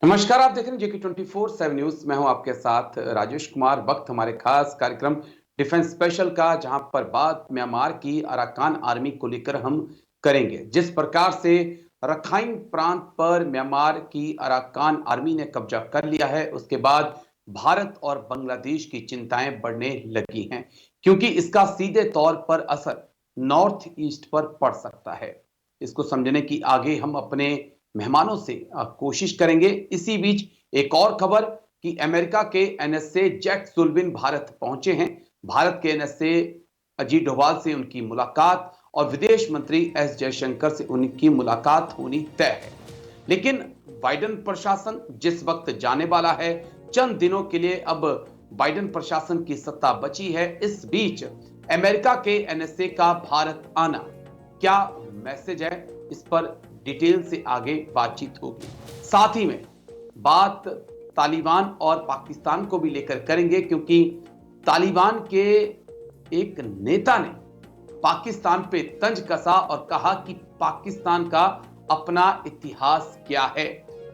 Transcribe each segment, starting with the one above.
नमस्कार, आप देख रहे हैं जेके 24/7 न्यूज। मैं हूं आपके साथ राजेश कुमार। वक्त हमारे खास कार्यक्रम डिफेंस स्पेशल का, जहां पर बात म्यांमार की अराकान आर्मी को लेकर हम करेंगे। जिस प्रकार से रखाइन प्रांत पर म्यांमार की अराकान आर्मी ने कब्जा कर लिया है, उसके बाद भारत और बांग्लादेश की चिंताएं बढ़ने लगी हैं, क्योंकि इसका सीधे तौर पर असर नॉर्थ ईस्ट पर पड़ सकता है। इसको समझने की आगे हम अपने मेहमानों से कोशिश करेंगे। इसी बीच एक और खबर कि अमेरिका के एनएसए जैक सुल्विन भारत पहुंचे हैं। भारत के एनएसए अजीत डोभाल से उनकी मुलाकात और विदेश मंत्री एस जयशंकर से उनकी मुलाकात होनी तय है। लेकिन बाइडेन प्रशासन जिस वक्त जाने वाला है, चंद दिनों के लिए अब बाइडेन प्रशासन की सत्ता बची है। इस बीच अमेरिका के एनएसए का भारत आना क्या मैसेज है, इस पर डिटेल से आगे बातचीत होगी। साथ ही में बात तालिबान और पाकिस्तान को भी लेकर करेंगे, क्योंकि तालिबान के एक नेता ने पाकिस्तान पे तंज कसा और कहा कि पाकिस्तान का अपना इतिहास क्या है।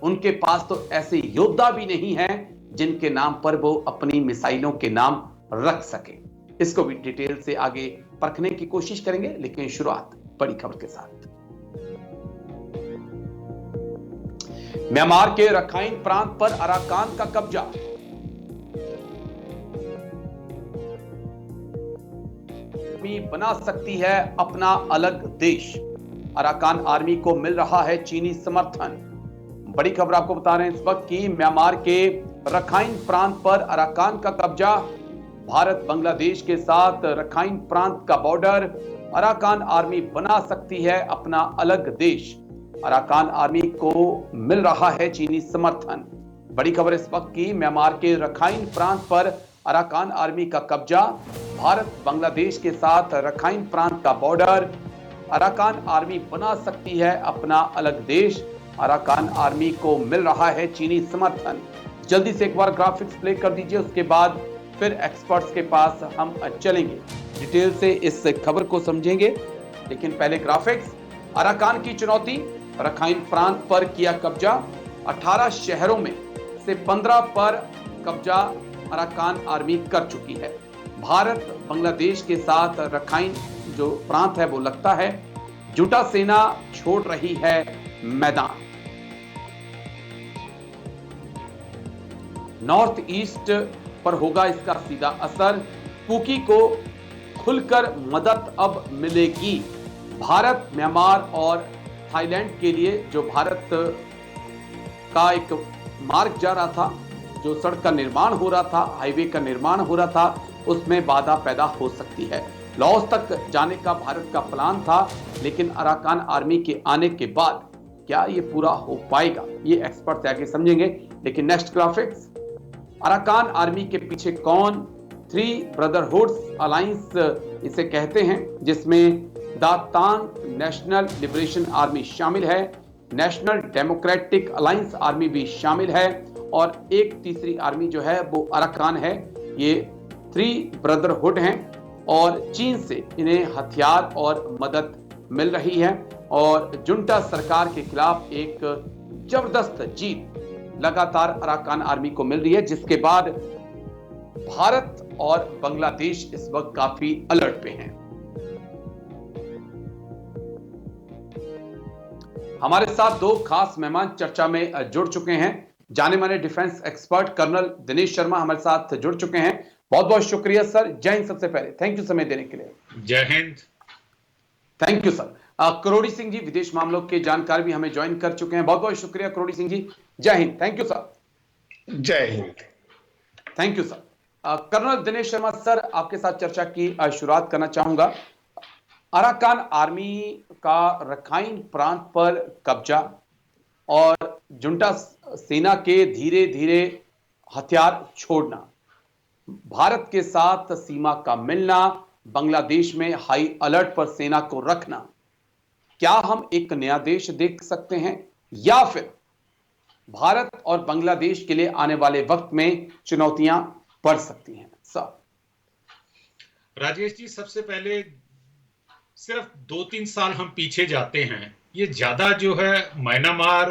उनके पास तो ऐसे योद्धा भी नहीं है जिनके नाम पर वो अपनी मिसाइलों के नाम रख सके। इसको भी डिटेल से आगे परखने की कोशिश करेंगे, लेकिन शुरुआत बड़ी खबर के साथ। म्यांमार के रखाइन प्रांत पर अराकान का कब्जा। बना सकती है अपना अलग देश। अराकान आर्मी को मिल रहा है चीनी समर्थन। बड़ी खबर आपको बता रहे हैं इस वक्त की म्यांमार के रखाइन प्रांत पर अराकान का कब्जा। भारत बांग्लादेश के साथ रखाइन प्रांत का बॉर्डर। अराकान आर्मी बना सकती है अपना अलग देश। अराकान आर्मी को मिल रहा है चीनी समर्थन। बड़ी खबर इस वक्त की, म्यांमार के रखाइन प्रांत पर अराकान आर्मी का कब्जा। भारत बांग्लादेश के साथ रखाइन प्रांत का बॉर्डर। अराकान आर्मी बना सकती है अपना अलग देश। अराकान आर्मी को मिल रहा है चीनी समर्थन। जल्दी से एक बार ग्राफिक्स प्ले कर दीजिए, उसके बाद फिर एक्सपर्ट्स के पास हम चलेंगे, डिटेल से इस खबर को समझेंगे। लेकिन पहले ग्राफिक्स। अराकान की चुनौती, रखाइन प्रांत पर किया कब्जा। 18 शहरों में से 15 पर कब्जा अराकान आर्मी कर चुकी है। भारत बांग्लादेश के साथ रखाइन जो प्रांत है वो लगता है। जुटा सेना छोड़ रही है मैदान। नॉर्थ ईस्ट पर होगा इसका सीधा असर। कुकी को खुलकर मदद अब मिलेगी। भारत, म्यांमार और थाईलैंड के लिए जो भारत का एक मार्ग जा रहा था, जो सड़क का निर्माण हो रहा था, हाईवे का निर्माण हो रहा था, उसमें बाधा पैदा हो सकती है। लाओस तक जाने का भारत का प्लान था, लेकिन अराकान आर्मी के आने के बाद क्या ये पूरा हो पाएगा, ये एक्सपर्ट आगे समझेंगे। लेकिन नेक्स्ट ग्राफिक्स। अराकान आर्मी के पीछे कौन? 3 ब्रदरहुड्स अलायंस इसे कहते हैं, जिसमें दातान नेशनल लिबरेशन आर्मी शामिल है, नेशनल डेमोक्रेटिक अलायंस आर्मी भी शामिल है, और एक तीसरी आर्मी जो है वो अराकान है। ये 3 ब्रदरहुड हैं और चीन से इन्हें हथियार और मदद मिल रही है। और जुंटा सरकार के खिलाफ एक जबरदस्त जीत लगातार अराकान आर्मी को मिल रही है, जिसके बाद भारत और बांग्लादेश इस वक्त काफी अलर्ट पे हैं। हमारे साथ 2 खास मेहमान चर्चा में जुड़ चुके हैं। जाने माने defence expert colonel Dinesh Sharma हमारे साथ जुड़ चुके हैं। बहुत बहुत शुक्रिया सर। जय हिंद। सबसे पहले थैंक यू समय देने के लिए। Jai Hind. Thank you sir. Karodi Singh ji विदेश मामलों के जानकार भी हमें ज्वाइन कर चुके हैं। बहुत बहुत शुक्रिया करोड़ी सिंह जी। जय Hind. Thank you sir. Jai Hind. Thank you sir. Colonel Dinesh Sharma sir, आपके साथ चर्चा की शुरुआत करना चाहूंगा। अराकान आर्मी का रखाइन प्रांत पर कब्जा और जुंटा सेना के धीरे धीरे हथियार छोड़ना, भारत के साथ सीमा का मिलना, बांग्लादेश में हाई अलर्ट पर सेना को रखना, क्या हम एक नया देश देख सकते हैं, या फिर भारत और बांग्लादेश के लिए आने वाले वक्त में चुनौतियां बढ़ सकती हैं? सर। राजेश जी, सबसे पहले सिर्फ 2-3 साल हम पीछे जाते हैं, ये ज्यादा जो है म्यांमार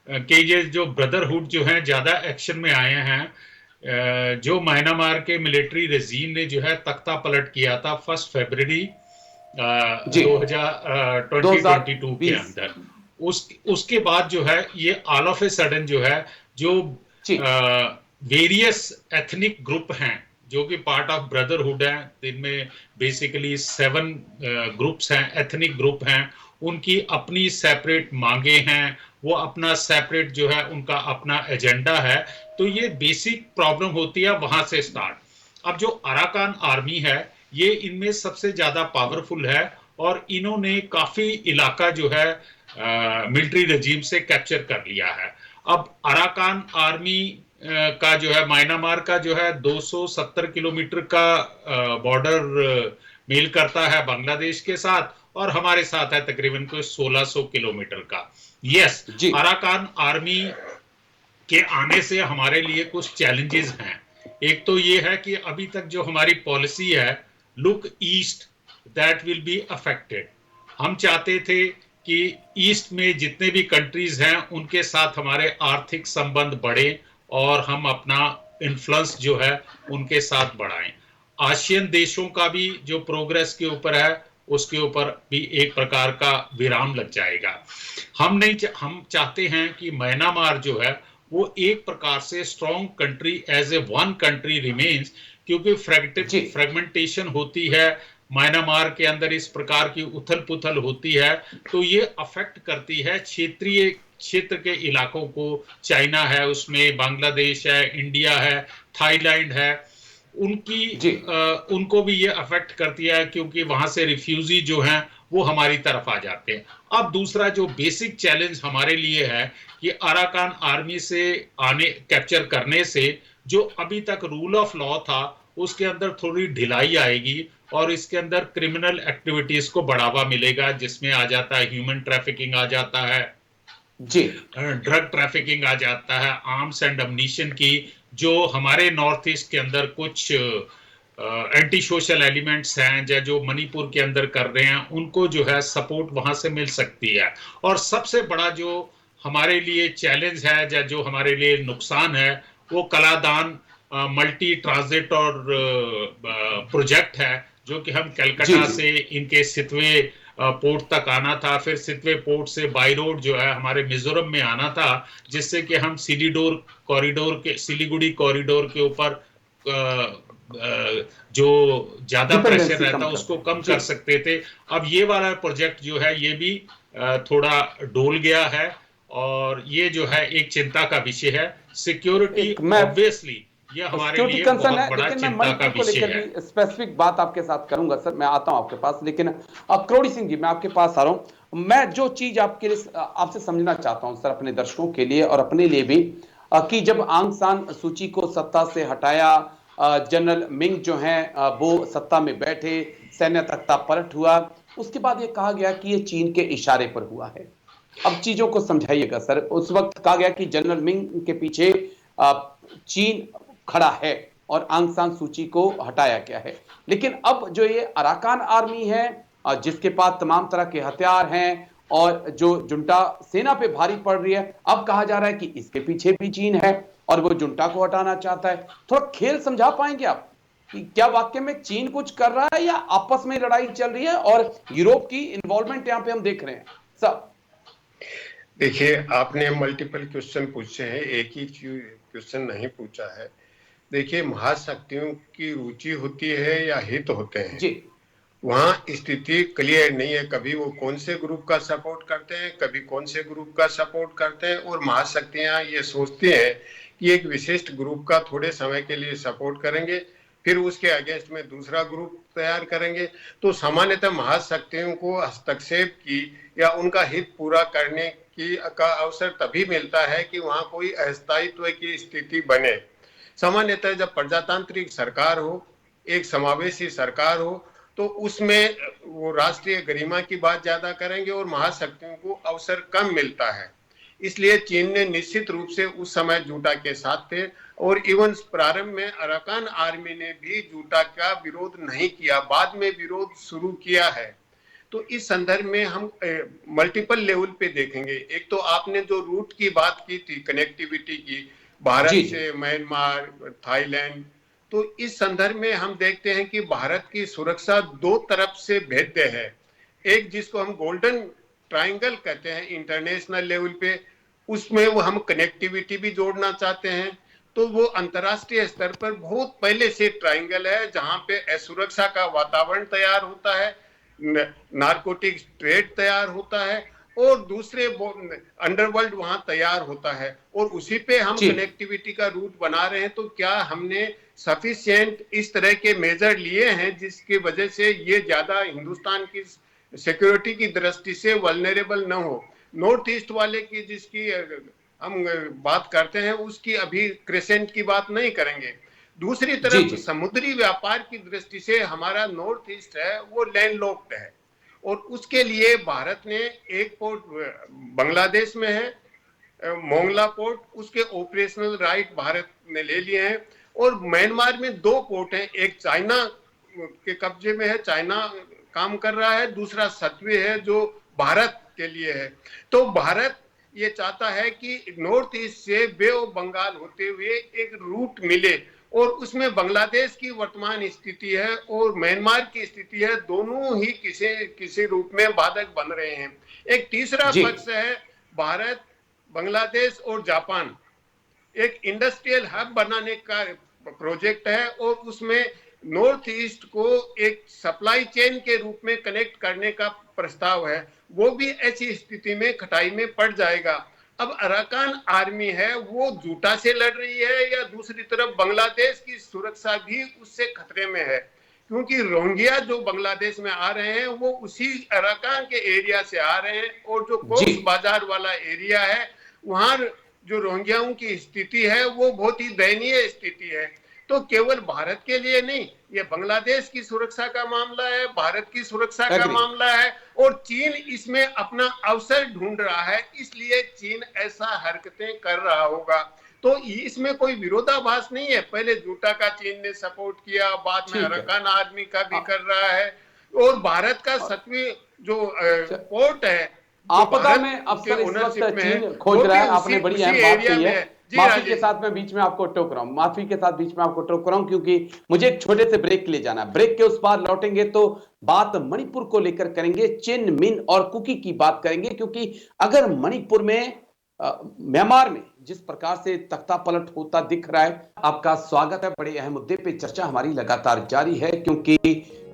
कि ये जो ब्रदरहुड जो है ज्यादा एक्शन में आए हैं। जो म्यांमार के मिलिट्री रेजीम ने जो है तख्ता पलट किया था 1 फरवरी जी 2022 के 2020। अंदर, उसके बाद जो है ये ऑल ऑफ ए सडन जो है, जो जी वेरियस एथनिक ग्रुप हैं जो कि पार्ट ऑफ ब्रदरहुड हैं, इनमें बेसिकली 7 ग्रुप्स हैं, एथनिक ग्रुप हैं, उनकी अपनी सेपरेट मांगे हैं, वो अपना सेपरेट जो है उनका अपना एजेंडा है। तो ये बेसिक प्रॉब्लम होती है वहां से स्टार्ट। अब जो अराकान आर्मी है ये इनमें सबसे ज्यादा पावरफुल है और इन्होंने काफी इलाका जो है मिलिट्री रजीम से कैप्चर कर लिया है। अब अराकान आर्मी का जो है म्यांमार का जो है 270 किलोमीटर का बॉर्डर मेल करता है बांग्लादेश के साथ, और हमारे साथ है तकरीबन कोई 1600 किलोमीटर का। यस, जी अराकान आर्मी के आने से हमारे लिए कुछ चैलेंजेस हैं। एक तो ये है कि अभी तक जो हमारी पॉलिसी है look east, that will be affected. हम चाहते थे कि ईस्ट में जितने भी कंट्रीज हैं उनके साथ हमारे आर्थिक संबंध बढ़े और हम अपना इन्फ्लुएंस जो है उनके साथ बढ़ाएं। आसियन देशों का भी जो प्रोग्रेस के ऊपर है उसके ऊपर भी एक प्रकार का विराम लग जाएगा। हम चाहते हैं कि म्यांमार जो है वो एक प्रकार से strong country as a one country remains, क्योंकि जी फ्रेगमेंटेशन होती है म्यांमार के अंदर, इस प्रकार की उथल पुथल होती है तो ये अफेक्ट करती है क्षेत्रीय क्षेत्र के इलाकों को। चाइना है उसमें, बांग्लादेश है, इंडिया है, थाईलैंड है, उनकी जी उनको भी ये अफेक्ट करती है क्योंकि वहां से रिफ्यूजी जो हैं वो हमारी तरफ आ जाते हैं। अब दूसरा जो बेसिक चैलेंज हमारे लिए है कि अराकान आर्मी से आने कैप्चर करने से जो अभी तक रूल ऑफ लॉ था उसके अंदर थोड़ी ढिलाई आएगी और इसके अंदर क्रिमिनल एक्टिविटीज को बढ़ावा मिलेगा, जिसमें आ जाता है ह्यूमन ट्रैफिकिंग, आ जाता है जी ड्रग ट्रैफिकिंग, आ जाता है आर्म्स एंड अम्यूनिशन की, जो हमारे नॉर्थ ईस्ट के अंदर कुछ एंटी सोशल एलिमेंट्स हैं या जो मणिपुर के अंदर कर रहे हैं उनको जो है सपोर्ट वहां से मिल सकती है। और सबसे बड़ा जो हमारे लिए चैलेंज है या जो हमारे लिए नुकसान है वो कलादान मल्टी ट्रांजिट और प्रोजेक्ट है, जो कि हम जी कलकत्ता जी से इनके सितवे पोर्ट तक आना था, फिर सितवे पोर्ट से बाई रोड जो है हमारे मिजोरम में आना था, जिससे कि हम सिलीगुड़ी कॉरिडोर के ऊपर जो ज्यादा प्रेशर डिपेंडेंसी कम रहता करते उसको हैं कम जी। कर सकते थे। अब ये वाला प्रोजेक्ट जो है ये भी थोड़ा डोल गया है और ये जो है एक चिंता का विषय है। सिक्योरिटी एक मैं ऑब्वियसली ये हमारे सिक्योरिटी लिए कंसर्न बहुत है, बड़ा लेकिन मैं चिंता का मणिपुर को विषय लेकर है। भी स्पेसिफिक बात आपके साथ करूंगा सर। मैं आता हूं आपके पास, लेकिन करोड़ी सिंह जी मैं आपके पास आ रहा हूं। मैं जो चीज आपके लिए आपसे समझना चाहता हूं सर, अपने दर्शकों के लिए और अपने लिए भी, कि जब आंग सान सूची को सत्ता से हटाया, जनरल मिंग जो हैं वो सत्ता में बैठे, सैन्य तख्ता पलट हुआ, उसके बाद ये कहा गया कि ये चीन के इशारे पर हुआ है। अब चीजों को समझाइएगा सर। उस वक्त कहा गया कि जनरल मिंग के पीछे चीन खड़ा है और आंग सान सूची को हटाया गया है, लेकिन अब जो ये अराकान आर्मी है जिसके पास तमाम तरह के हथियार हैं और जो जुंटा सेना पे भारी पड़ रही है, अब कहा जा रहा है कि इसके पीछे भी चीन है और वो जुंटा को हटाना चाहता है। थोड़ा खेल समझा पाएंगे आप कि क्या वाकई में चीन कुछ कर रहा है या आपस में लड़ाई चल रही है और यूरोप की इन्वॉल्वमेंट यहां पे हम देख रहे हैं सब। देखिए, आपने मल्टीपल क्वेश्चन पूछे हैं, एक ही क्वेश्चन नहीं पूछा है। देखिए, महाशक्तियों की रुचि होती है या हित होते हैं, जी वहां स्थिति क्लियर नहीं है। कभी वो कौन से ग्रुप का सपोर्ट करते हैं, कभी कौन से ग्रुप का सपोर्ट करते हैं, और महाशक्तियां ये सोचती हैं कि एक विशिष्ट ग्रुप का थोड़े समय के लिए सपोर्ट करेंगे, फिर उसके अगेंस्ट में दूसरा ग्रुप तैयार करेंगे। तो सामान्यतः महाशक्तियों को हस्तक्षेप की या उनका हित पूरा करने की का अवसर तभी मिलता है कि वहां कोई अस्थायित्व की स्थिति बने। सामान्यतः जब प्रजातांत्रिक सरकार हो, एक समावेशी सरकार हो, तो उसमें वो राष्ट्रीय गरिमा की बात ज्यादा करेंगे और महाशक्तियों को अवसर कम मिलता है। इसलिए चीन ने निश्चित रूप से उस समय जूटा के साथ थे, और इवन प्रारंभ में अराकान आर्मी ने भी जूटा का विरोध नहीं किया, बाद में विरोध शुरू किया है। तो इस संदर्भ में हम मल्टीपल लेवल पे देखेंगे। एक तो आपने जो रूट की बात की थी कनेक्टिविटी की, भारत से म्यांमार, थाईलैंड, तो इस संदर्भ में हम देखते हैं कि भारत की सुरक्षा दो तरफ से भेद्य है। एक जिसको हम गोल्डन ट्रायंगल कहते हैं इंटरनेशनल लेवल पे, उसमें वो हम कनेक्टिविटी भी जोड़ना चाहते हैं। तो वो अंतर्राष्ट्रीय स्तर पर बहुत पहले से ट्रायंगल है जहां पे असुरक्षा का वातावरण तैयार होता है, नारकोटिक ट्रेड तैयार होता है और दूसरे अंडरवर्ल्ड वहां तैयार होता है, और उसी पे हम कनेक्टिविटी का रूट बना रहे हैं। तो क्या हमने सफिशिएंट इस तरह के मेजर लिए हैं जिसकी वजह से ये ज्यादा हिंदुस्तान की सिक्योरिटी की दृष्टि से वल्नरेबल न हो? नॉर्थ ईस्ट वाले की जिसकी हम बात करते हैं उसकी अभी क्रेसेंट की बात नहीं करेंगे। दूसरी तरफ समुद्री व्यापार की दृष्टि से हमारा नॉर्थ ईस्ट है वो लैंडलॉक्ड है, और उसके लिए भारत ने एक पोर्ट बांग्लादेश में है, मोंगला पोर्ट, उसके ऑपरेशनल राइट भारत ने ले लिए हैं। और म्यांमार में दो पोर्ट हैं, एक चाइना के कब्जे में है, चाइना काम कर रहा है, दूसरा सत्वे है जो भारत के लिए है। तो भारत ये चाहता है कि नॉर्थ ईस्ट से बे ऑफ बंगाल होते हुए एक रूट मिले, और उसमें बांग्लादेश की वर्तमान स्थिति है और म्यांमार की स्थिति है, दोनों ही किसी रूप में बाधक बन रहे हैं। एक तीसरा पक्ष है भारत, बांग्लादेश और जापान, एक इंडस्ट्रियल हब बनाने का प्रोजेक्ट है, और उसमें नॉर्थ ईस्ट को एक सप्लाई चेन के रूप में कनेक्ट करने का प्रस्ताव है। वो भी ऐसी स्थिति में खटाई में पड़ जाएगा। अब अराकान आर्मी है वो जूटा से लड़ रही है, या दूसरी तरफ बांग्लादेश की सुरक्षा भी उससे खतरे में है, क्योंकि रोहिंग्या जो बांग्लादेश में आ रहे हैं वो उसी अराकान के एरिया से आ रहे हैं, और जो कोक्स बाजार वाला एरिया है वहां जो रोहिंग्याओं की स्थिति है वो बहुत ही दयनीय स्थिति है। तो केवल भारत के लिए नहीं, ये बांग्लादेश की सुरक्षा का मामला है, भारत की सुरक्षा का मामला है, और चीन इसमें अपना अवसर ढूंढ रहा है, इसलिए चीन ऐसा हरकतें कर रहा होगा। तो इसमें कोई विरोधाभास नहीं है। पहले जूटा का चीन ने सपोर्ट किया, बाद में अराकान आर्मी का भी कर रहा है, और भारत का सतवीं जो पोर्ट है आपदा में अफसर इस वक्त चीन खोज रहा है। आपने बड़ी अहम बात कही है। माफी के साथ मैं बीच में आपको टोक रहा हूं, माफी के साथ बीच में आपको टोक रहा हूं, क्योंकि मुझे एक छोटे से ब्रेक के लिए जाना है। ब्रेक के उस पार लौटेंगे तो बात मणिपुर को लेकर करेंगे, चिन मिन और कुकी की बात करेंगे, क्योंकि अगर मणिपुर में म्यांमार में जिस प्रकार से तख्ता पलट होता दिख रहा है। आपका स्वागत है। बड़े अहम मुद्दे पे चर्चा हमारी लगातार जारी है, क्योंकि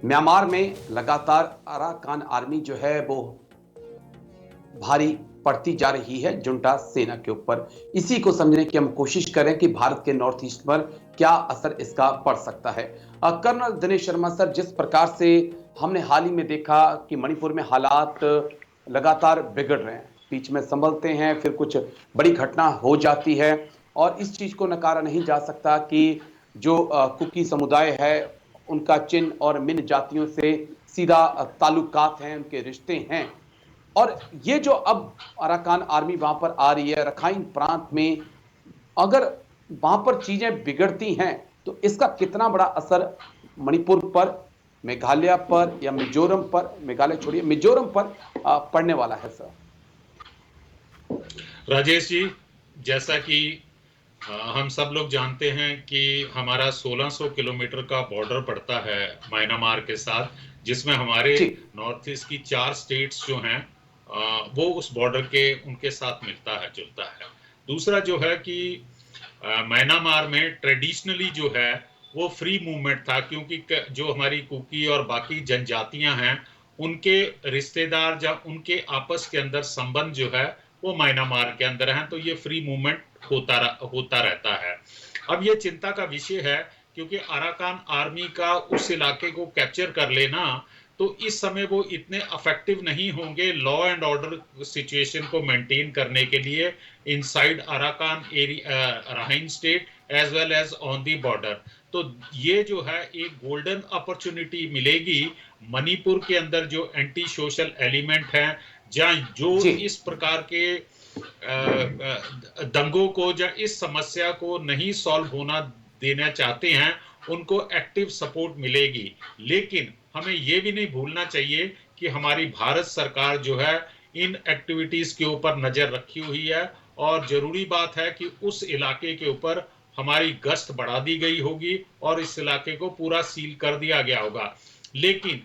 म्यांमार में लगातार अराकान आर्मी जो है वो भारी पड़ती जा रही है जुंटा सेना के ऊपर। इसी को समझने की हम कोशिश करें कि भारत के नॉर्थ ईस्ट पर क्या असर इसका पड़ सकता है। कर्नल दिनेश शर्मा सर, जिस प्रकार से हमने हाल ही में देखा कि मणिपुर में हालात लगातार बिगड़ रहे हैं, बीच में संभलते हैं, फिर कुछ बड़ी घटना हो जाती है, और इस चीज को नकारा नहीं जा सकता कि जो कुकी समुदाय है उनका चिन और मिन जातियों से सीधा ताल्लुकात हैं, उनके रिश्ते हैं। और ये जो अब अराकान आर्मी वहां पर आ रही है रखाइन प्रांत में, अगर वहां पर चीजें बिगड़ती हैं तो इसका कितना बड़ा असर मणिपुर पर, मेघालय पर, या मिजोरम पर, मेघालय छोड़िए मिजोरम पर पड़ने वाला है सर? राजेश जी, जैसा कि हम सब लोग जानते हैं कि हमारा 1600 किलोमीटर का बॉर्डर पड़ता है म्यांमार के साथ, जिसमें हमारे नॉर्थ ईस्ट की 4 स्टेट्स जो हैं वो उस बॉर्डर के उनके साथ मिलता है जुलता है। दूसरा जो है कि म्यांमार में ट्रेडिशनली जो है वो फ्री मूवमेंट था, क्योंकि जो हमारी कुकी और बाकी जनजातियां हैं उनके रिश्तेदार या उनके आपस के अंदर संबंध जो है वो म्यांमार के अंदर हैं, तो ये फ्री मूवमेंट होता रहता है। अब ये चिंता का विषय है, क्योंकि अराकान आर्मी का उस इलाके को कैप्चर कर लेना, तो इस समय वो इतने इफेक्टिव नहीं होंगे लॉ एंड ऑर्डर सिचुएशन को मेंटेन करने के लिए inside Arakan area, Rakhine state as well as on the border. तो ये जो है एक गोल्डन अपॉर्चुनिटी मिलेगी मणिपुर के अंदर जो एंटी सोशल एलिमेंट हैं, जहाँ जो इस प्रकार के दंगों को या इस समस्या को नहीं सॉल्व होना देना चाहते हैं, उनको एक्टिव सपोर्ट मिलेगी। लेकिन हमें ये भी नहीं भूलना चाहिए कि हमारी भारत सरकार जो है इन एक्टिविटीज के ऊपर नजर रखी हुई है और जरूरी बात है कि उस इलाके के ऊपर हमारी गश्त बढ़ा दी गई होगी और इस इलाके को पूरा सील कर दिया गया होगा। लेकिन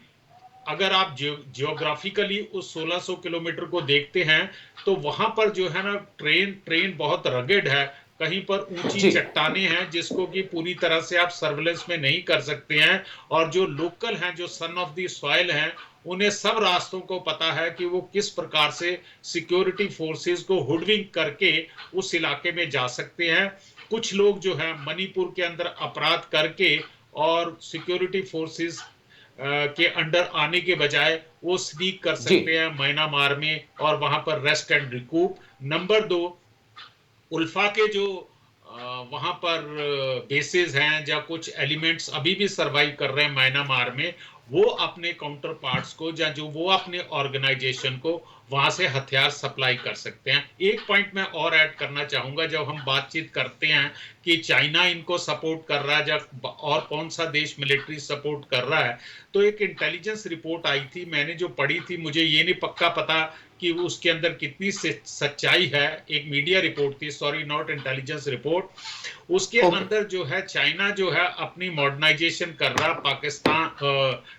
अगर आप जियोग्राफिकली उस 1600 किलोमीटर को देखते हैं तो वहां पर जो है ना ट्रेन बहुत रगेड है, कहीं पर ऊंची चट्टाने हैं जिसको कि पूरी तरह से आप सर्वेलेंस में नहीं कर सकते हैं, और जो लोकल हैं, जो सन ऑफ द सॉइल हैं, उन्हें सब रास्तों को पता है कि वो किस प्रकार से सिक्योरिटी फोर्सेस को हुडविंग करके उस इलाके में जा सकते हैं। कुछ लोग जो है मणिपुर के अंदर अपराध करके और सिक्योरिटी फोर्सेस के अंडर आने के बजाय वो स्नीक कर सकते हैं म्यांमार में और वहां पर rest and recoup. Number 2, ULFA के जो वहां पर बेसेस हैं या कुछ एलिमेंट्स अभी भी सरवाइव कर रहे हैं म्यांमार में, वो अपने काउंटर पार्ट्स को या जो वो अपने ऑर्गेनाइजेशन को वहां से हथियार सप्लाई कर सकते हैं। एक पॉइंट मैं और ऐड करना चाहूंगा, जब हम बातचीत करते हैं कि चाइना इनको सपोर्ट कर रहा है या और कौन सा देश मिलिट्री सपोर्ट कर रहा है, तो एक इंटेलिजेंस रिपोर्ट आई थी, मैंने जो पढ़ी थी, मुझे ये नहीं पक्का पता कि उसके अंदर कितनी सच्चाई है, एक मीडिया रिपोर्ट थी, सॉरी नॉट इंटेलिजेंस रिपोर्ट। उसके अंदर जो है चाइना जो है अपनी मॉडर्नाइजेशन कर रहा पाकिस्तान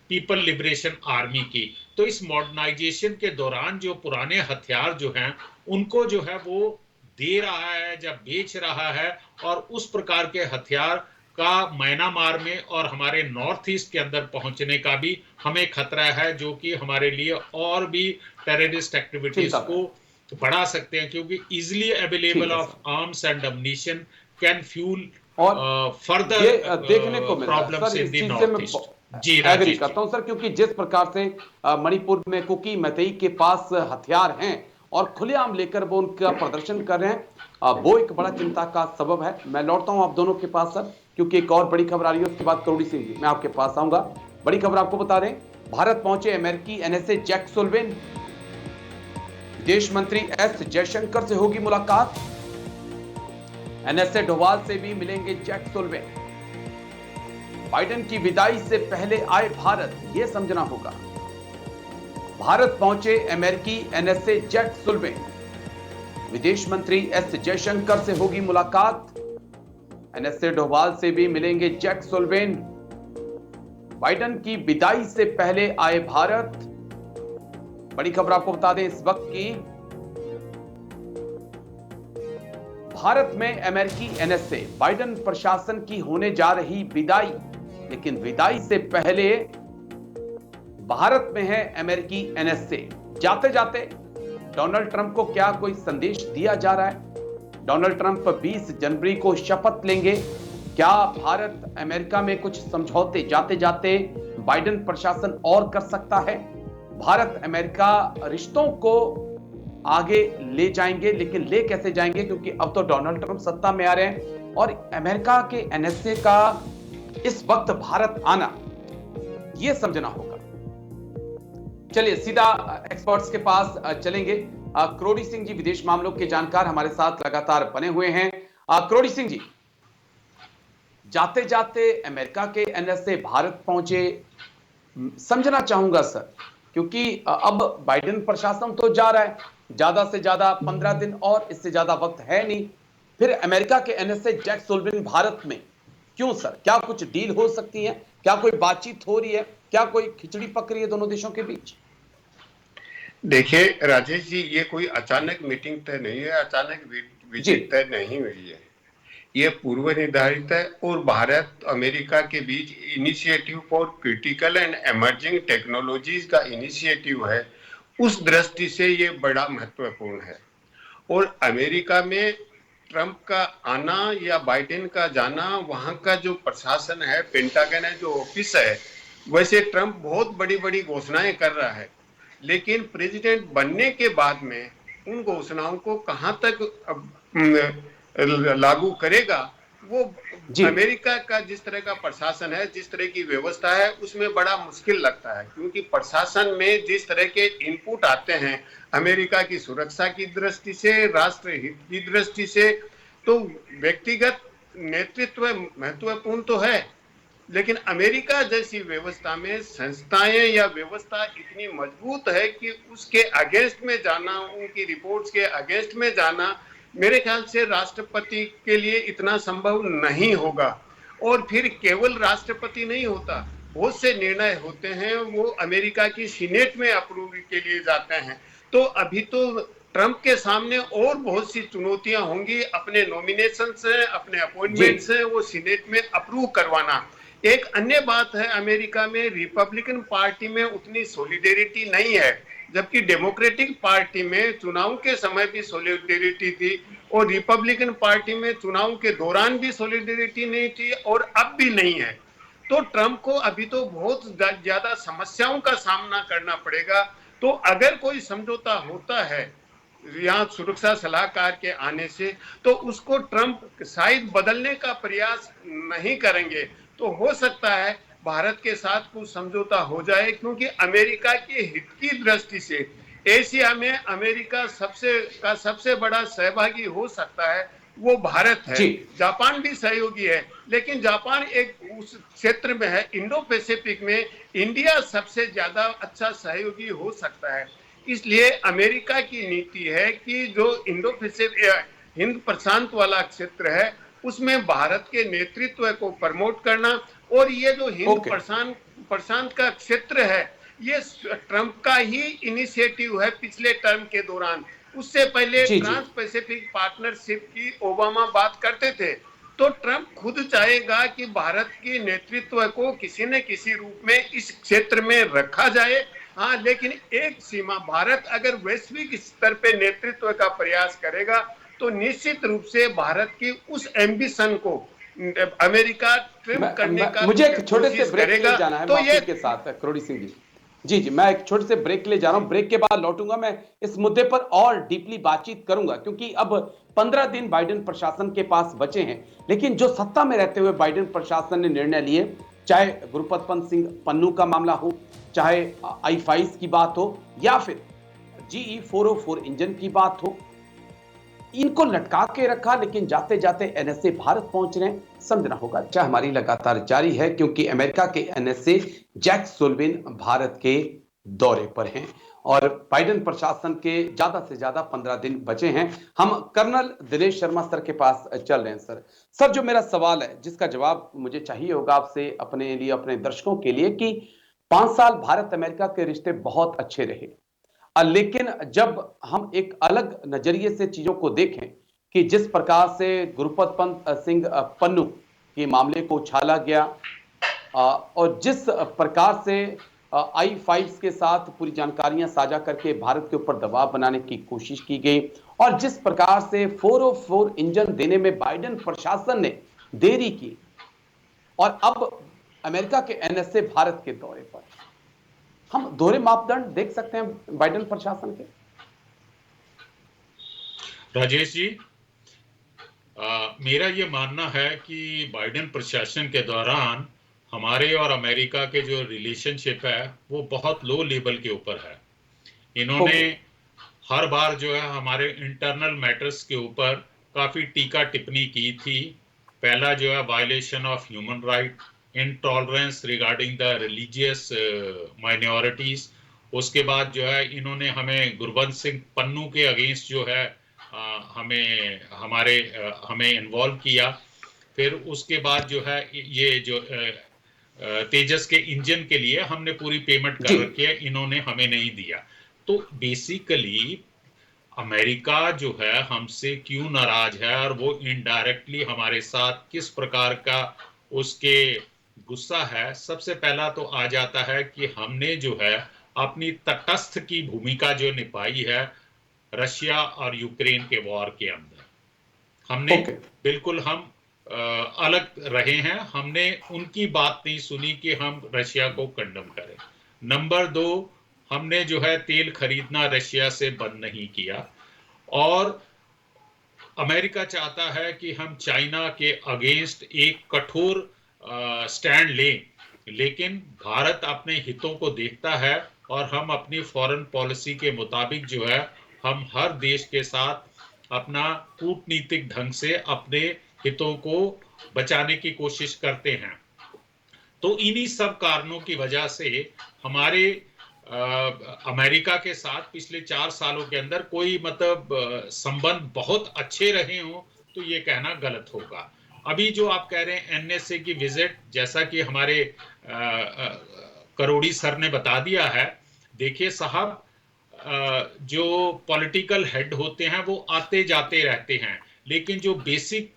पीपल लिबरेशन आर्मी की, तो इस मॉडर्नाइजेशन के दौरान जो पुराने हथियार जो हैं उनको जो है वो दे रहा है या बेच रहा है, और उस प्रकार के हथियार का म्यांमार में और हमारे नॉर्थ ईस्ट के अंदर पहुंचने का भी हमें खतरा है, जो कि हमारे लिए और भी टेररिस्ट एक्टिविटीज को बढ़ा सकते हैं, क्योंकि easily available of arms and ammunition can fuel further देखने को problems in the north east. जी एग्री करता हूं सर, क्योंकि जिस प्रकार से मणिपुर में कुकी मैतेई के पास हथियार हैं और खुलेआम लेकर वो उनका प्रदर्शन कर रहे हैं, वो एक बड़ा चिंता का सबब है। मैं लौटता हूं आप दोनों के पास सर, क्योंकि एक और बड़ी खबर आ रही है, उसके बाद करोड़ी सिंह जी मैं आपके पास आऊंगा। बड़ी खबर आपको बता रहे हैं, भारत पहुंचे अमेरिकी एनएसए जैक सुलिवान, विदेश मंत्री एस जयशंकर से होगी मुलाकात, एनएसए डोभाल से भी मिलेंगे जैक सुलिवान, बाइडेन की विदाई से पहले आए भारत, यह समझना होगा। भारत पहुंचे अमेरिकी एनएसए जैक सुलिवान, विदेश मंत्री एस जयशंकर से होगी मुलाकात, एनएसए डोभाल से भी मिलेंगे जैक सुलिवान, बाइडेन की विदाई से पहले आए भारत। बड़ी खबर आपको बता दें इस वक्त की, भारत में अमेरिकी एनएसए, बाइडेन प्रशासन की होने जा रही विदाई, लेकिन विदाई से पहले भारत में है अमेरिकी एनएसए। जाते जाते डोनाल्ड ट्रंप को क्या कोई संदेश दिया जा रहा है? डोनाल्ड ट्रंप 20 जनवरी को शपथ लेंगे, क्या भारत अमेरिका में कुछ समझौते जाते जाते बाइडेन प्रशासन और कर सकता है? भारत अमेरिका रिश्तों को आगे ले जाएंगे, लेकिन ले कैसे जाएंगे, क्योंकि अब तो डोनाल्ड ट्रंप सत्ता में आ रहे हैं और अमेरिका के एनएसए का इस वक्त भारत आना, यह समझना होगा। चलिए सीधा एक्सपर्ट्स के पास चलेंगे। करोड़ी सिंह जी विदेश मामलों के जानकार हमारे साथ लगातार बने हुए हैं। करोड़ी सिंह जी, जाते जाते अमेरिका के एनएसए भारत पहुंचे, समझना चाहूंगा सर, क्योंकि अब बाइडेन प्रशासन तो जा रहा है, ज्यादा से ज्यादा 15 दिन और इससे ज्यादा वक्त है नहीं, फिर अमेरिका के एनएसए जैक सुलिवान भारत में क्यों सर? क्या कुछ डील हो सकती है? क्या कोई बातचीत हो रही है? क्या कोई खिचड़ी पक रही है दोनों देशों के बीच? देखिए राजेश जी, ये कोई अचानक मीटिंग तय नहीं है, अचानक विजिट तय नहीं हुई है, ये पूर्व निर्धारित है और भारत अमेरिका के बीच initiative for critical and emerging technologies का इनिशिएटिव है। उस दृष्टि से ये बड़ा महत्वपूर्ण है। और अमेरिका में ट्रंप का आना या बाइडेन का जाना, वहां का जो प्रशासन है, पेंटागन है, जो ऑफिस है, वैसे ट्रंप बहुत बड़ी बड़ी घोषणाएं कर रहा है, लेकिन प्रेसिडेंट बनने के बाद में उन घोषणाओं को कहां तक लागू करेगा, वो अमेरिका का जिस तरह का प्रशासन है, जिस तरह की व्यवस्था है, उसमें बड़ा मुश्किल लगता है, क्योंकि प्रशासन में जिस तरह के इनपुट आते हैं अमेरिका की सुरक्षा की दृष्टि से, राष्ट्र हित की दृष्टि से, तो व्यक्तिगत नेतृत्व महत्वपूर्ण तो है, लेकिन अमेरिका जैसी व्यवस्था में संस्थाएं या व्यवस्था इतनी मजबूत है कि उसके अगेंस्ट में जाना, उनकी रिपोर्ट्स के अगेंस्ट में जाना मेरे ख्याल से राष्ट्रपति के लिए इतना संभव नहीं होगा। और फिर केवल राष्ट्रपति नहीं होता, बहुत से निर्णय होते हैं वो अमेरिका की सीनेट में अप्रूव के लिए जाते हैं। तो अभी तो ट्रंप के सामने और बहुत सी चुनौतियां होंगी, अपने नॉमिनेशन से, अपने अपॉइंटमेंट से वो सीनेट में अप्रूव करवाना। एक अन्य बात है, अमेरिका में रिपब्लिकन पार्टी में उतनी सॉलिडेरिटी नहीं है, जबकि डेमोक्रेटिक पार्टी में चुनाव के समय भी सॉलिडेरिटी थी और रिपब्लिकन पार्टी में चुनाव के दौरान भी सॉलिडेरिटी नहीं थी और अब भी नहीं है। तो ट्रंप को अभी तो बहुत ज्यादा समस्याओं का सामना करना पड़ेगा। तो अगर कोई समझौता होता है यहाँ सुरक्षा सलाहकार के आने से, तो उसको ट्रंप शायद बदलने का प्रयास नहीं करेंगे। तो हो सकता है भारत के साथ कुछ समझौता हो जाए, क्योंकि अमेरिका के हित की दृष्टि से एशिया में अमेरिका सबसे बड़ा सहभागी हो सकता है वो भारत है। जापान भी सहयोगी है, लेकिन जापान एक उस क्षेत्र में है, इंडो पैसिफिक में इंडिया सबसे ज्यादा अच्छा सहयोगी हो सकता है। इसलिए अमेरिका की नीति है कि जो इंडो पैसिफिक हिंद प्रशांत वाला क्षेत्र है उसमें भारत के नेतृत्व को प्रमोट करना। और ये जो हिंद प्रशांत का क्षेत्र है ये ट्रंप का ही इनिशिएटिव है पिछले टर्म के दौरान। उससे पहले ट्रांस पैसिफिक पार्टनरशिप की ओबामा बात करते थे। तो ट्रंप खुद चाहेगा कि भारत के नेतृत्व को किसी न किसी रूप में इस क्षेत्र में रखा जाए। हाँ, लेकिन एक सीमा, भारत अगर वैश्विक स्तर पे नेतृत्व का प्रयास करेगा तो निश्चित रूप से भारत की उस एम्बिशन को अमेरिका ट्रिम करने का मुझे एक छोटे से ब्रेक ले जाना है तो ये के साथ करोड़ी सिंह जी। जी जी, मैं एक छोटे से ब्रेक ले जा रहा हूं। ब्रेक के बाद लौटूंगा, मैं इस मुद्दे पर और डीपली बातचीत करूंगा, क्योंकि अब 15 दिन बाइडेन प्रशासन के पास बचे हैं। लेकिन जो सत्ता में रहते हुए बाइडेन प्रशासन ने निर्णय लिए, चाहे गुरपतवंत सिंह पन्नू का मामला हो, चाहे I-5 की बात हो, या फिर GE 404 इंजन की बात हो, इनको लटका के रखा। लेकिन जाते जाते NSA भारत पहुंच रहे हैं, समझना होगा। चाहे हमारी लगातार जारी है, क्योंकि अमेरिका के NSA जैक सुल्लिवान भारत के दौरे पर हैं और बाइडेन प्रशासन के ज्यादा से ज्यादा 15 दिन बचे हैं। हम कर्नल दिनेश शर्मा सर के पास चल रहे हैं। सर, जो मेरा सवाल है जिसका जवाब मुझे चाहिए होगा आपसे, अपने लिए, अपने दर्शकों के लिए, कि 5 साल भारत अमेरिका के रिश्ते बहुत अच्छे रहे, लेकिन जब हम एक अलग नजरिए से चीजों को देखें कि जिस प्रकार से गुरपतवंत सिंह पन्नू के मामले को उछाला गया और जिस प्रकार से I-5 के साथ पूरी जानकारियां साझा करके भारत के ऊपर दबाव बनाने की कोशिश की गई, और जिस प्रकार से 404 इंजन देने में बाइडेन प्रशासन ने देरी की, और अब अमेरिका के NSA भारत के दौरे पर, हम दोहरे मापदंड देख सकते हैं बाइडेन प्रशासन के। राजेश जी, मेरा ये मानना है कि बाइडेन प्रशासन के दौरान हमारे और अमेरिका के जो रिलेशनशिप है वो बहुत लो लेवल के ऊपर है। इन्होंने हर बार जो है हमारे इंटरनल मैटर्स के ऊपर काफी टीका टिप्पणी की थी। पहला जो है violation of human right, intolerance regarding the religious minorities. उसके बाद जो है इन्होंने हमें गुरबंत सिंह पन्नू के अगेंस्ट जो है हमें इन्वॉल्व किया। फिर उसके बाद जो है ये जो तेजस के इंजन के लिए हमने पूरी पेमेंट कर रखी है, इन्होंने हमें नहीं दिया। तो बेसिकली अमेरिका जो है हमसे क्यों नाराज है और वो इनडायरेक्टली हमारे साथ किस प्रकार का उसके गुस्सा है। सबसे पहला तो आ जाता है कि हमने जो है अपनी तटस्थ की भूमिका जो निभाई है रशिया और यूक्रेन के वॉर के अंदर, हमने बिल्कुल हम अलग रहे हैं। हमने उनकी बात नहीं सुनी कि हम रशिया को कंडम करें। नंबर 2, हमने जो है तेल खरीदना रशिया से बंद नहीं किया, और अमेरिका चाहता है कि हम चाइना के अगेंस्ट एक कठोर स्टैंड लें, लेकिन भारत अपने हितों को देखता है और हम अपनी फॉरेन पॉलिसी के मुताबिक जो है हम हर देश के साथ अपना कूटनीतिक ढंग से अपने हितों को बचाने की कोशिश करते हैं। तो इन्हीं सब कारणों की वजह से हमारे अमेरिका के साथ पिछले 4 सालों के अंदर कोई मतलब संबंध बहुत अच्छे रहे हों तो ये कहना गलत होगा। अभी जो आप कह रहे हैं एनएसए की विजिट, जैसा कि हमारे करोड़ी सर ने बता दिया है, देखिए साहब, जो पॉलिटिकल हेड होते हैं वो आते जाते रहते हैं, लेकिन जो बेसिक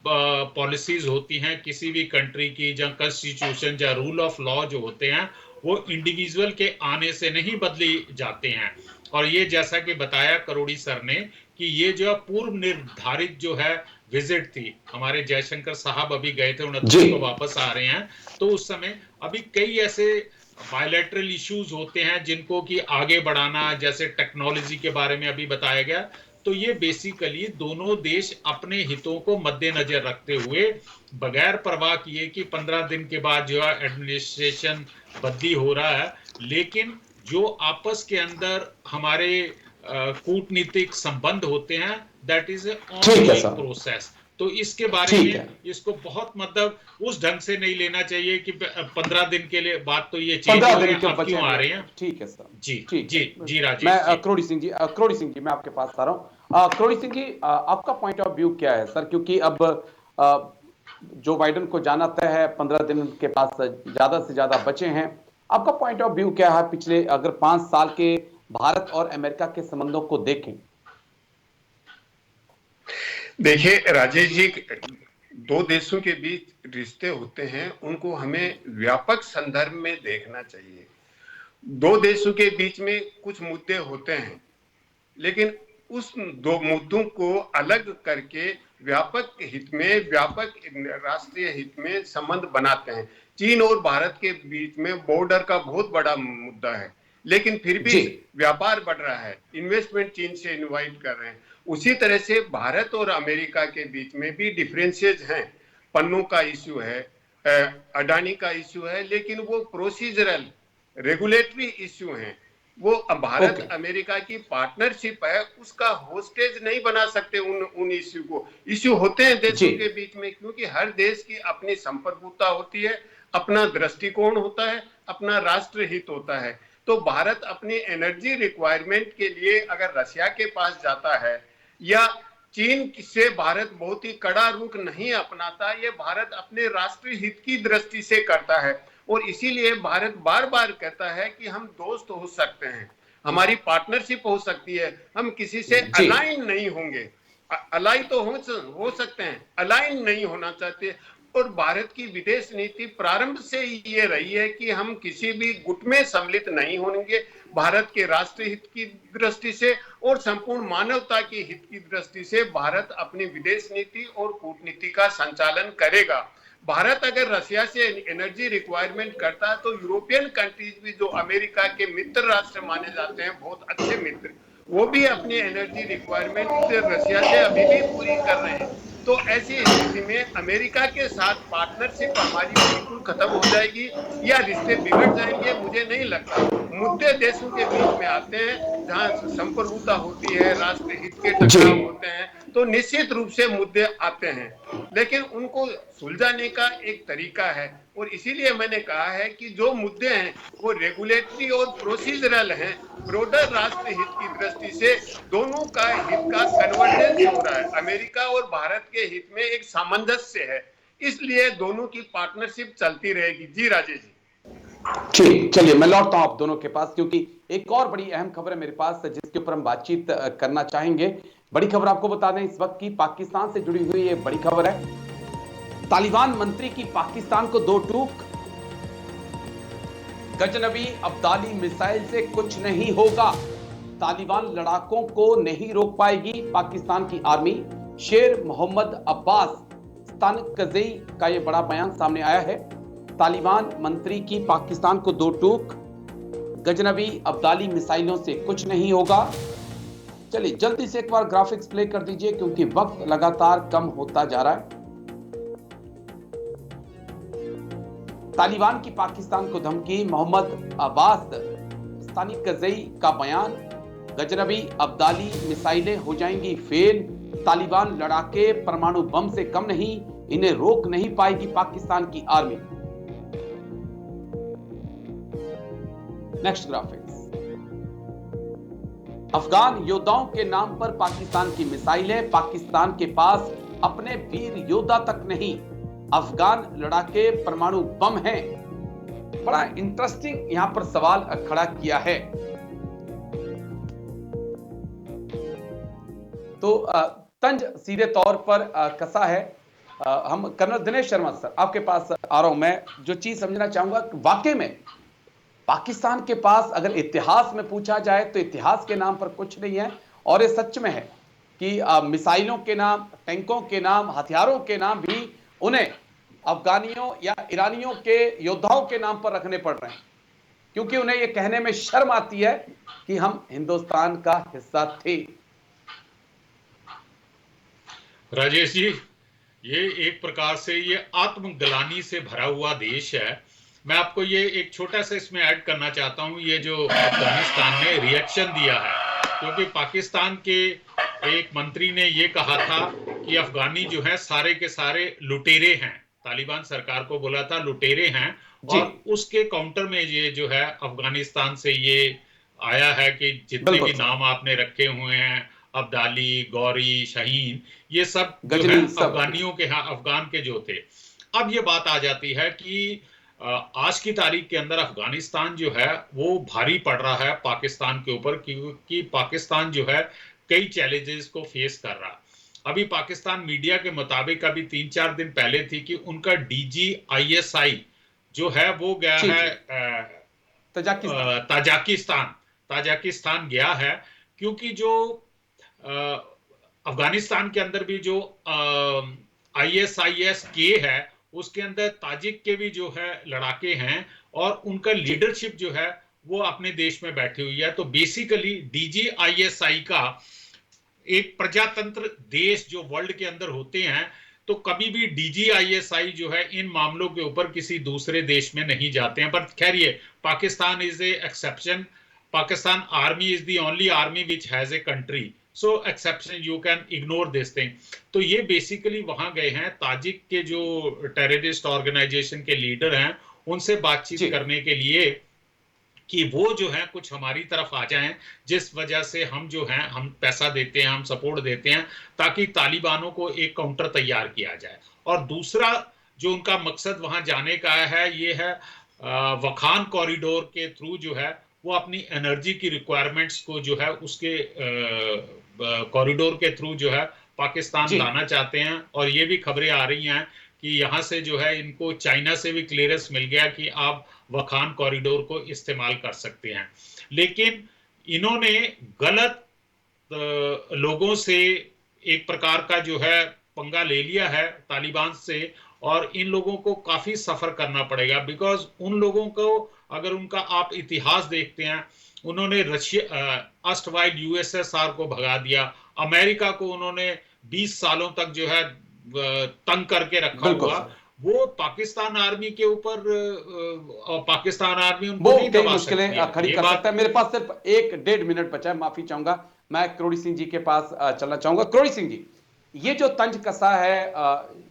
पॉलिसीज होती हैं किसी भी कंट्री की, या कॉन्स्टिट्यूशन या रूल ऑफ लॉ जो होते हैं, वो इंडिविजुअल के आने से नहीं बदली जाते हैं। और ये जैसा कि बताया करोड़ी सर ने कि ये जो पूर्व निर्धारित जो है विजिट थी, हमारे जयशंकर साहब अभी गए थे 29 को वापस आ रहे हैं, तो उस समय अभी कई ऐसे बायलैटरल इश्यूज होते हैं जिनको कि आगे बढ़ाना, जैसे टेक्नोलॉजी के बारे में अभी बताया गया। तो ये बेसिकली दोनों देश अपने हितों को मद्देनजर रखते हुए, बगैर परवाह किए कि 15 दिन के बाद जो है एडमिनिस्ट्रेशन बदली हो रहा है, लेकिन जो आपस के अंदर हमारे कूटनीतिक संबंध होते हैं, that is a ongoing process. तो इसके बारे में इसको बहुत मतलब उस ढंग से नहीं लेना चाहिए कि 15 दिन के लिए बात तो ये चेंज हो रहे हैं, आप क्यों आ रहे हैं। ठीक है सर, जी जी राजेश। मैं करोड़ी सिंह जी मैं आपके पास आ रहा हूँ। करोड़ी सिंह जी, आपका पॉइंट ऑफ व्यू क्या है सर? क्योंकि अब जो बाइडेन को जाना तय है, 15 दिन के पास ज्यादा से ज्यादा बचे हैं, आपका पॉइंट ऑफ व्यू क्या है पिछले अगर 5 साल के भारत और अमेरिका के संबंधों को देखें? देखिए राजेश जी, दो देशों के बीच रिश्ते होते हैं, उनको हमें व्यापक संदर्भ में देखना चाहिए। दो देशों के बीच में कुछ मुद्दे होते हैं, लेकिन उस दो मुद्दों को अलग करके व्यापक हित में, व्यापक राष्ट्रीय हित में संबंध बनाते हैं। चीन और भारत के बीच में बॉर्डर का बहुत बड़ा मुद्दा है, लेकिन फिर भी व्यापार बढ़ रहा है, इन्वेस्टमेंट चीन से इनवाइट कर रहे हैं। उसी तरह से भारत और अमेरिका के बीच में भी डिफरेंसेस हैं। पन्नों का इश्यू है, अडानी का इश्यू है, लेकिन वो प्रोसीजरल रेगुलेटरी इश्यू हैं। वो भारत अमेरिका की पार्टनरशिप है, उसका होस्टेज नहीं बना सकते उन इश्यू को। इश्यू होते हैं देशों के बीच में, क्योंकि हर देश की अपनी संप्रभुता होती है, अपना दृष्टिकोण होता है, अपना राष्ट्र हित होता है। तो भारत अपनी एनर्जी रिक्वायरमेंट के लिए अगर रशिया के पास जाता है या चीन से भारत बहुत ही कड़ा रुख नहीं अपनाता, ये भारत अपने राष्ट्रीय हित की दृष्टि से करता है। और इसीलिए भारत बार बार कहता है कि हम दोस्त हो सकते हैं, हमारी पार्टनरशिप हो सकती है, हम किसी से अलाइन नहीं होंगे। अलाइन तो हो सकते हैं, अलाइन नहीं होना चाहते। और भारत की विदेश नीति प्रारंभ से ही ये रही है कि हम किसी भी गुट में सम्मिलित नहीं होंगे। भारत के राष्ट्रीय हित की दृष्टि से और संपूर्ण मानवता की हित की दृष्टि से भारत अपनी विदेश नीति और कूटनीति का संचालन करेगा। भारत अगर रशिया से एनर्जी रिक्वायरमेंट करता है, तो यूरोपियन कंट्रीज भी जो अमेरिका के मित्र राष्ट्र माने जाते हैं, बहुत अच्छे मित्र, वो भी अपनी एनर्जी रिक्वायरमेंट रशिया से अभी भी पूरी कर रहे हैं। तो ऐसी स्थिति में अमेरिका के साथ पार्टनरशिप हमारी बिल्कुल खत्म हो जाएगी या रिश्ते बिगड़ जाएंगे, मुझे नहीं लगता। मुद्दे देशों के बीच में आते हैं, जहां संप्रभुता होती है, राष्ट्रीय हित के टकराव होते हैं, तो निश्चित रूप से मुद्दे आते हैं, लेकिन उनको सुलझाने का एक तरीका है। और इसीलिए मैंने कहा है कि जो मुद्दे हैं वो रेगुलेटरी और प्रोसीजरल हैं, ब्रॉडर राष्ट्रीय हित की दृष्टि से दोनों का हित का कन्वर्जेंस हो रहा है। अमेरिका और भारत के हित में एक सामंजस्य है, इसलिए दोनों की पार्टनरशिप चलती रहेगी। जी राजेश जी। ठीक, चलिए मैं लौटता हूं आप दोनों के पास, क्योंकि एक और बड़ी अहम खबर है मेरे पास जिसके ऊपर हम बातचीत करना चाहेंगे। बड़ी खबर आपको बता दें इस वक्त की पाकिस्तान से जुड़ी हुई ये बड़ी खबर है। तालिबान मंत्री की पाकिस्तान को दो टूक, गजनबी अब्दाली मिसाइल से कुछ नहीं होगा, तालिबान लड़ाकों को नहीं रोक पाएगी पाकिस्तान की आर्मी। शेर मोहम्मद अब्बास स्तानकज़ई का यह बड़ा बयान सामने आया है। तालिबान मंत्री की पाकिस्तान को दो टूक, गजनबी अब्दाली मिसाइलों से कुछ नहीं होगा। चलिए जल्दी से एक बार ग्राफिक्स प्ले कर दीजिए, क्योंकि वक्त लगातार कम होता जा रहा है। तालिबान की पाकिस्तान को धमकी, मोहम्मद अब्बास स्तानकज़ई का बयान, गजनबी अब्दाली मिसाइलें हो जाएंगी फेल, तालिबान लड़ाके परमाणु बम से कम नहीं, इन्हें रोक नहीं पाएगी पाकिस्तान की आर्मी। Next graphics. अफगान योद्धाओं के नाम पर पाकिस्तान की मिसाइलें। पाकिस्तान के पास अपने वीर योद्धा तक नहीं, अफगान लड़ाके परमाणु बम हैं। बड़ा इंटरेस्टिंग यहां पर सवाल खड़ा किया है। तो तंज सीधे तौर पर कसा है। हम कर्नल दिनेश शर्मा सर आपके पास आ रहा हूं। मैं जो चीज समझना चाहूंगा कि वाकई में पाकिस्तान के पास अगर इतिहास में पूछा जाए तो इतिहास के नाम पर कुछ नहीं है, और ये सच में है कि मिसाइलों के नाम, टैंकों के नाम, हथियारों के नाम भी उन्हें अफगानियों या ईरानियों के योद्धाओं के नाम पर रखने पड़ रहे हैं, क्योंकि उन्हें यह कहने में शर्म आती है कि हम हिंदुस्तान का हिस्सा थे। राजेश जी, ये एक प्रकार से ये आत्मग्लानि से भरा हुआ देश है। मैं आपको ये एक छोटा सा इसमें ऐड करना चाहता हूँ। ये जो अफगानिस्तान ने रिएक्शन दिया है, क्योंकि पाकिस्तान के एक मंत्री ने ये कहा था कि अफगानी जो है सारे के सारे लुटेरे हैं, तालिबान सरकार को बोला था लुटेरे हैं, और उसके काउंटर में ये जो है अफगानिस्तान से ये आया है कि जितने भी नाम आपने रखे हुए हैं, अब्दाली, गौरी, शाहीन, ये सब जो है अफगानियों के, हाँ, अफगान के जो थे। अब ये बात आ जाती है कि आज की तारीख के अंदर अफगानिस्तान जो है वो भारी पड़ रहा है पाकिस्तान के ऊपर, क्योंकि पाकिस्तान जो है कई चैलेंजेस को फेस कर रहा है। अभी पाकिस्तान मीडिया के मुताबिक अभी 3-4 दिन पहले थी कि उनका DGISI जो है वो गया है ताजिकिस्तान गया है, क्योंकि जो अफगानिस्तान के अंदर भी जो ISIS-K है उसके अंदर ताजिक के भी जो है लड़ाके हैं, और उनका लीडरशिप जो है वो अपने देश में बैठी हुई है। तो बेसिकली DGISI का एक प्रजातंत्र देश जो वर्ल्ड के अंदर होते हैं, तो कभी भी DGISI जो है इन मामलों के ऊपर किसी दूसरे देश में नहीं जाते हैं। पर खैर ये Pakistan is a exception. Pakistan army is the only army which has a country, so exception you can ignore this thing। तो ये बेसिकली वहां गए हैं, ताजिक के जो टेररिस्ट ऑर्गेनाइजेशन के लीडर हैं उनसे बातचीत करने के लिए कि वो जो है कुछ हमारी तरफ आ जाएं, जिस वजह से हम जो हैं हम पैसा देते हैं, हम सपोर्ट देते हैं, ताकि तालिबानों को एक काउंटर तैयार किया जाए। और दूसरा जो उनका मकसद वहां जाने का है, ये है वखान कॉरिडोर के थ्रू जो है वो अपनी एनर्जी की रिक्वायरमेंट्स को जो है उसके कॉरिडोर के थ्रू जो है पाकिस्तान लाना चाहते हैं। और ये भी खबरें आ रही हैं कि यहाँ से जो है इनको चाइना से भी क्लियरेंस मिल गया कि आप वखान कॉरिडोर को इस्तेमाल कर सकते हैं। लेकिन इन्होंने गलत लोगों से एक प्रकार का जो है पंगा ले लिया है तालिबान से, और इन लोगों को काफी सफर करना पड़ेगा। बिकॉज उन लोगों को अगर उनका आप इतिहास देखते हैं, उन्होंने रशिया अस्तवाइल USSR को भगा दिया, अमेरिका को उन्होंने 20 सालों तक जो है तंग करके रखा हुआ। वो पाकिस्तान आर्मी के ऊपर पाकिस्तान आर्मी उनको नहीं दबा सकती, मुश्किलें खड़ी कर सकता है। मेरे पास सिर्फ 1-1.5 मिनट बचा है, माफी चाहूंगा। मैं करोड़ी सिंह जी के पास चलना चाहूंगा। करोड़ी सिंह जी, ये जो तंज कसा है,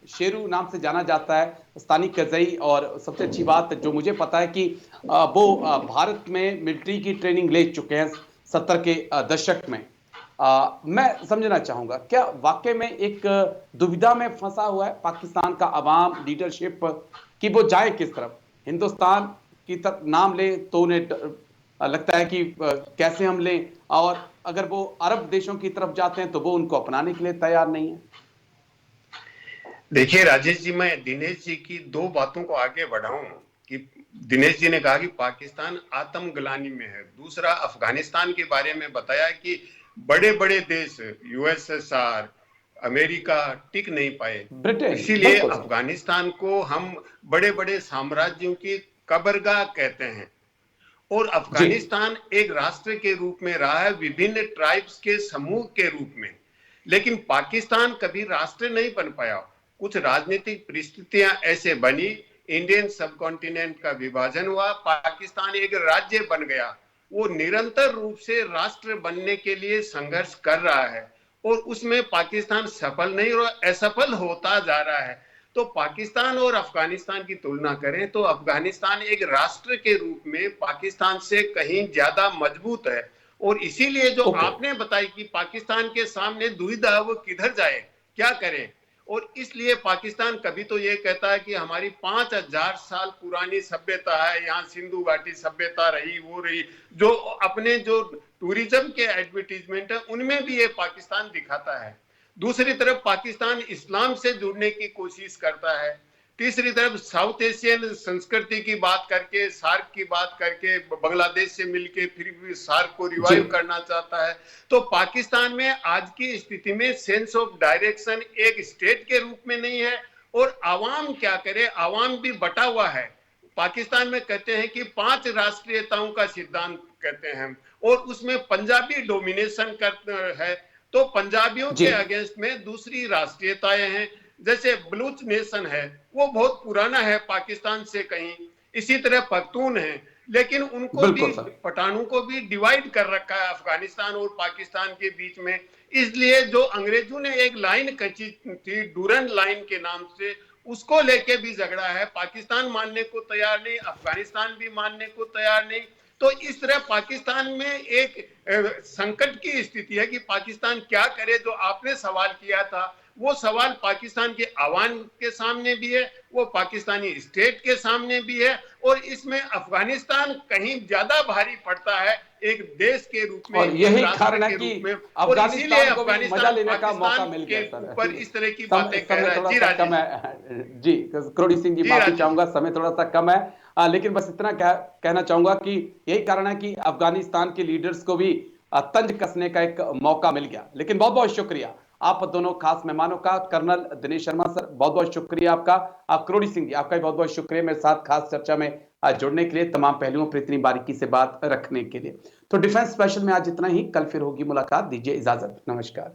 शेरू नाम से जाना जाता है, स्थानीय कज़ई, और सबसे अच्छी बात जो मुझे पता है कि वो भारत में मिलिट्री की ट्रेनिंग ले चुके हैं 70 के दशक में। मैं समझना चाहूंगा, क्या वाकई में एक दुविधा में फंसा हुआ है पाकिस्तान का अवाम, लीडरशिप, कि वो जाए किस तरफ? हिंदुस्तान की तरफ नाम ले तो उन्हें लगता है कि कैसे हम लें, और अगर वो अरब देशों की तरफ जाते हैं तो वो उनको अपनाने के लिए तैयार नहीं है। देखिए राजेश जी, मैं दिनेश जी की 2 बातों को आगे बढ़ाऊं कि दिनेश जी ने कहा कि पाकिस्तान आत्मग्लानि में है। दूसरा, अफगानिस्तान के बारे में बताया कि बड़े बड़े देश USSR, अमेरिका टिक नहीं पाए, इसीलिए अफगानिस्तान को हम बड़े बड़े साम्राज्यों की कब्रगाह कहते हैं। और अफगानिस्तान एक राष्ट्र के रूप में रहा है, विभिन्न ट्राइब्स के समूह के रूप में, लेकिन पाकिस्तान कभी राष्ट्र नहीं बन पाया। कुछ राजनीतिक परिस्थितियां ऐसे बनी, इंडियन सबकॉन्टिनेंट का विभाजन हुआ, पाकिस्तान एक राज्य बन गया। वो निरंतर रूप से राष्ट्र बनने के लिए संघर्ष कर रहा है, और उसमें पाकिस्तान सफल नहीं हो रहा, असफल होता जा रहा है। तो पाकिस्तान और अफगानिस्तान की तुलना करें तो अफगानिस्तान एक राष्ट्र के रूप में पाकिस्तान से कहीं ज्यादा मजबूत है। और इसीलिए जो ओके। आपने बताई कि पाकिस्तान के सामने दुविधा वो किधर जाए, क्या करे, और इसलिए पाकिस्तान कभी तो ये कहता है कि हमारी 5000 साल पुरानी सभ्यता है, यहाँ सिंधु घाटी सभ्यता रही, वो रही, जो अपने जो टूरिज्म के एडवर्टीजमेंट है उनमें भी ये पाकिस्तान दिखाता है। दूसरी तरफ पाकिस्तान इस्लाम से जुड़ने की कोशिश करता है। तीसरी तरफ साउथ एशियन संस्कृति की बात करके, सार्क की बात करके, बांग्लादेश से मिलके फिर भी सार्क को रिवाइव करना चाहता है। तो पाकिस्तान में आज की स्थिति में सेंस ऑफ डायरेक्शन एक स्टेट के रूप में नहीं है। और आवाम क्या करे, आवाम भी बटा हुआ है। पाकिस्तान में कहते हैं कि 5 राष्ट्रीयताओं का सिद्धांत कहते हैं और उसमें पंजाबी डोमिनेशन है। तो पंजाबियों के अगेंस्ट में दूसरी राष्ट्रीयताएं हैं, जैसे बलूच नेशन है, वो बहुत पुराना है पाकिस्तान से कहीं। इसी तरह पख्तून है, लेकिन उनको भी, पठानों को भी डिवाइड कर रखा है अफगानिस्तान और पाकिस्तान के बीच में। इसलिए जो अंग्रेजों ने एक लाइन खींची थी डूरन लाइन के नाम से, उसको लेके भी झगड़ा है। पाकिस्तान मानने को तैयार नहीं, अफगानिस्तान भी मानने को तैयार नहीं। तो इस तरह पाकिस्तान में एक संकट की स्थिति है कि पाकिस्तान क्या करे। जो आपने सवाल किया था वो सवाल पाकिस्तान के आवाम के सामने भी है, वो पाकिस्तानी स्टेट के सामने भी है, और इसमें अफगानिस्तान कहीं ज्यादा भारी पड़ता है एक देश के रूप में। और यही कारण है कि अफगानिस्तान को भी मजा लेने का मौका मिल गया सर। ऊपर इस तरह की बातें कह रहा है। जी करोड़ी सिंह जी, माफी चाहूंगा, समय थोड़ा सा कम है, लेकिन बस इतना कहना चाहूंगा कि यही कारण है कि अफगानिस्तान के लीडर्स को भी तंज कसने का एक मौका मिल गया। लेकिन बहुत बहुत शुक्रिया आप दोनों खास मेहमानों का। कर्नल दिनेश शर्मा सर, बहुत बहुत शुक्रिया आपका। करोड़ी सिंह जी, आपका भी बहुत बहुत शुक्रिया मेरे साथ खास चर्चा में जुड़ने के लिए, तमाम पहलुओं पर इतनी बारीकी से बात रखने के लिए। तो डिफेंस स्पेशल में आज इतना ही, कल फिर होगी मुलाकात, दीजिए इजाजत, नमस्कार।